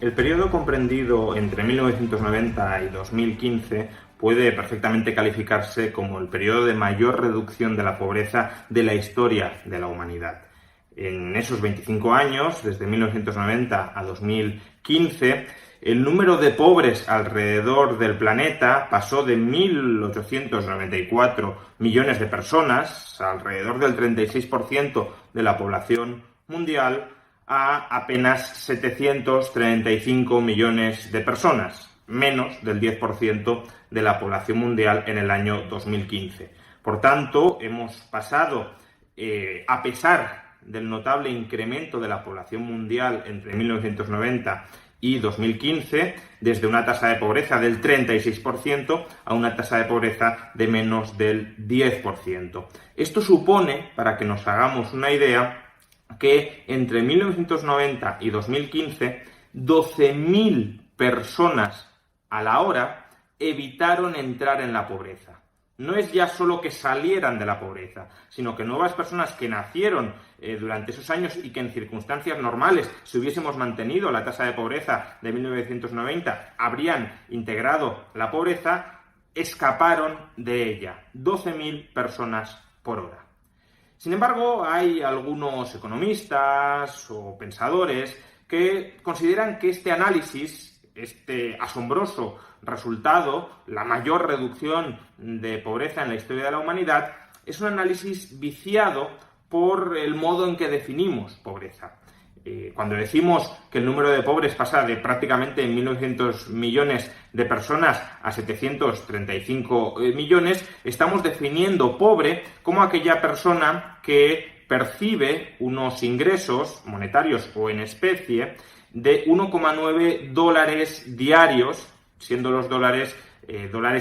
El periodo comprendido entre 1990 y 2015 puede perfectamente calificarse como el periodo de mayor reducción de la pobreza de la historia de la humanidad. En esos 25 años, desde 1990 a 2015, el número de pobres alrededor del planeta pasó de 1.894 millones de personas, alrededor del 36% de la población mundial, a apenas 735 millones de personas, menos del 10% de la población mundial en el año 2015. Por tanto, hemos pasado, a pesar del notable incremento de la población mundial entre 1990 y 2015, desde una tasa de pobreza del 36% a una tasa de pobreza de menos del 10%. Esto supone, para que nos hagamos una idea, que entre 1990 y 2015, 12.000 personas a la hora evitaron entrar en la pobreza. No es ya solo que salieran de la pobreza, sino que nuevas personas que nacieron durante esos años y que en circunstancias normales, si hubiésemos mantenido la tasa de pobreza de 1990, habrían integrado la pobreza, escaparon de ella. 12.000 personas por hora. Sin embargo, hay algunos economistas o pensadores que consideran que este análisis, este asombroso resultado, la mayor reducción de pobreza en la historia de la humanidad, es un análisis viciado por el modo en que definimos pobreza. Cuando decimos que el número de pobres pasa de prácticamente 1.900 millones de personas a 735 millones, estamos definiendo pobre como aquella persona que percibe unos ingresos monetarios o en especie de 1,9 dólares diarios, siendo los dólares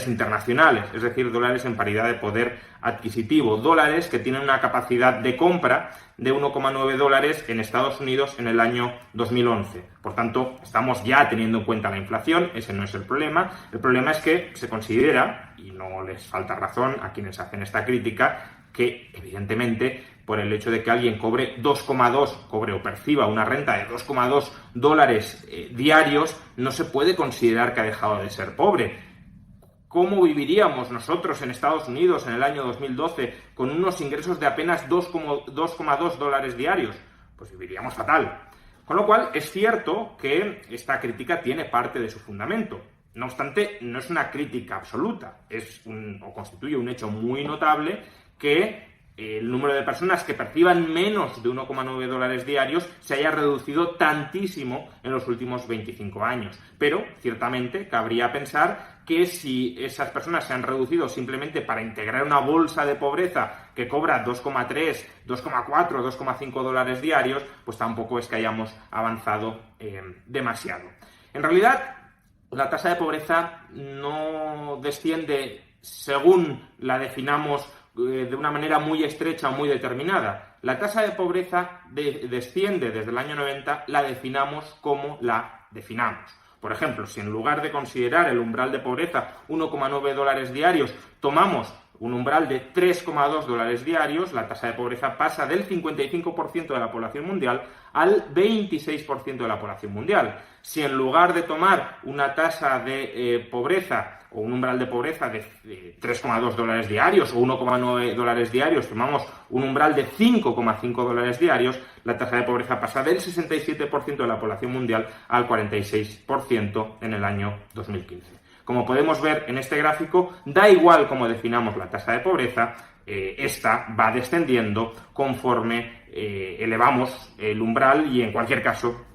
internacionales, es decir, dólares en paridad de poder adquisitivo, dólares que tienen una capacidad de compra de 1,9 dólares en Estados Unidos en el año 2011. Por tanto, estamos ya teniendo en cuenta la inflación, ese no es el problema es que se considera, y no les falta razón a quienes hacen esta crítica, que evidentemente por el hecho de que alguien cobre o perciba una renta de 2,2 dólares diarios, no se puede considerar que ha dejado de ser pobre. ¿Cómo viviríamos nosotros en Estados Unidos en el año 2012 con unos ingresos de apenas 2,2 dólares diarios? Pues viviríamos fatal. Con lo cual, es cierto que esta crítica tiene parte de su fundamento. No obstante, no es una crítica absoluta. Constituye un hecho muy notable que el número de personas que perciban menos de 1,9 dólares diarios se haya reducido tantísimo en los últimos 25 años. Pero, ciertamente, cabría pensar que si esas personas se han reducido simplemente para integrar una bolsa de pobreza que cobra 2,3, 2,4, 2,5 dólares diarios, pues tampoco es que hayamos avanzado demasiado. En realidad, la tasa de pobreza no desciende según la definamos de una manera muy estrecha o muy determinada. La tasa de pobreza desciende desde el año 90, la definamos como la definamos. Por ejemplo, si en lugar de considerar el umbral de pobreza 1,9 dólares diarios, tomamos un umbral de 3,2 dólares diarios, la tasa de pobreza pasa del 55% de la población mundial al 26% de la población mundial. Si en lugar de tomar una tasa de pobreza o un umbral de pobreza de 3,2 dólares diarios o 1,9 dólares diarios, tomamos un umbral de 5,5 dólares diarios, la tasa de pobreza pasa del 67% de la población mundial al 46% en el año 2015. Como podemos ver en este gráfico, da igual cómo definamos la tasa de pobreza, esta va descendiendo conforme elevamos el umbral y en cualquier caso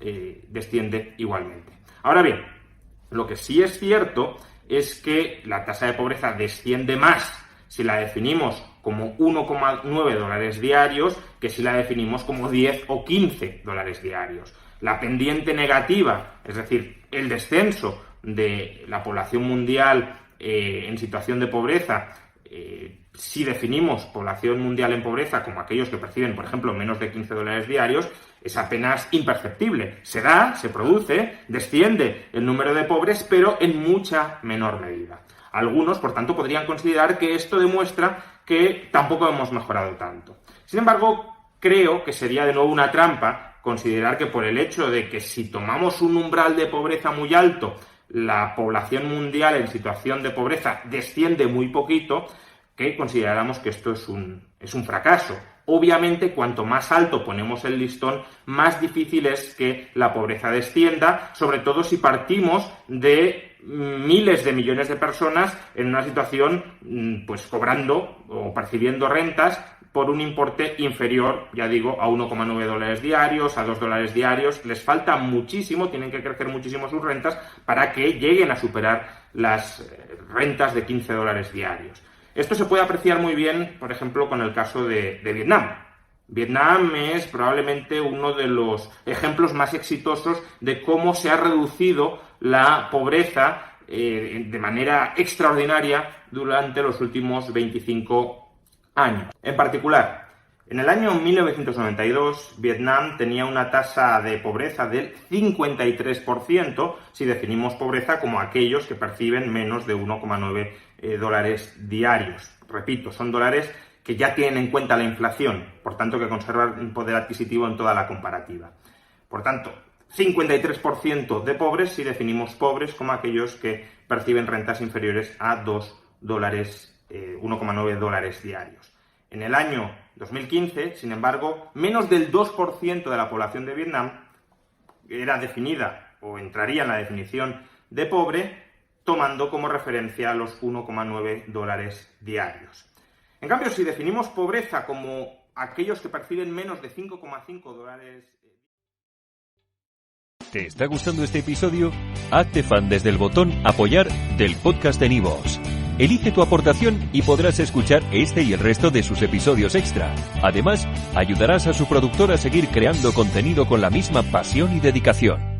desciende igualmente. Ahora bien, lo que sí es cierto es que la tasa de pobreza desciende más si la definimos como 1,9 dólares diarios que si la definimos como 10 o 15 dólares diarios. La pendiente negativa, es decir, el descenso de la población mundial en situación de pobreza, si definimos población mundial en pobreza como aquellos que perciben, por ejemplo, menos de 15 dólares diarios, es apenas imperceptible. Se da, se produce, desciende el número de pobres, pero en mucha menor medida. Algunos, por tanto, podrían considerar que esto demuestra que tampoco hemos mejorado tanto. Sin embargo, creo que sería de nuevo una trampa considerar que por el hecho de que si tomamos un umbral de pobreza muy alto, la población mundial en situación de pobreza desciende muy poquito, que consideramos que esto es un fracaso. Obviamente, cuanto más alto ponemos el listón, más difícil es que la pobreza descienda, sobre todo si partimos de miles de millones de personas en una situación, pues cobrando o percibiendo rentas por un importe inferior, ya digo, a $1,9 diarios, a $2 diarios. Les falta muchísimo, tienen que crecer muchísimo sus rentas para que lleguen a superar las rentas de $15 diarios. Esto se puede apreciar muy bien, por ejemplo, con el caso de Vietnam. Vietnam es probablemente uno de los ejemplos más exitosos de cómo se ha reducido la pobreza de manera extraordinaria durante los últimos 25 años. En particular, en el año 1992, Vietnam tenía una tasa de pobreza del 53%, si definimos pobreza como aquellos que perciben menos de $1,9 diarios. Repito, son dólares que ya tienen en cuenta la inflación, por tanto que conservan un poder adquisitivo en toda la comparativa. Por tanto, 53% de pobres si definimos pobres como aquellos que perciben rentas inferiores a $1,9 diarios. En el año 2015, sin embargo, menos del 2% de la población de Vietnam era definida o entraría en la definición de pobre, tomando como referencia los $1,9 diarios. En cambio, si definimos pobreza como aquellos que perciben menos de $5,5... ¿Te está gustando este episodio? Hazte fan desde el botón Apoyar del podcast de Nivos. Elige tu aportación y podrás escuchar este y el resto de sus episodios extra. Además, ayudarás a su productor a seguir creando contenido con la misma pasión y dedicación.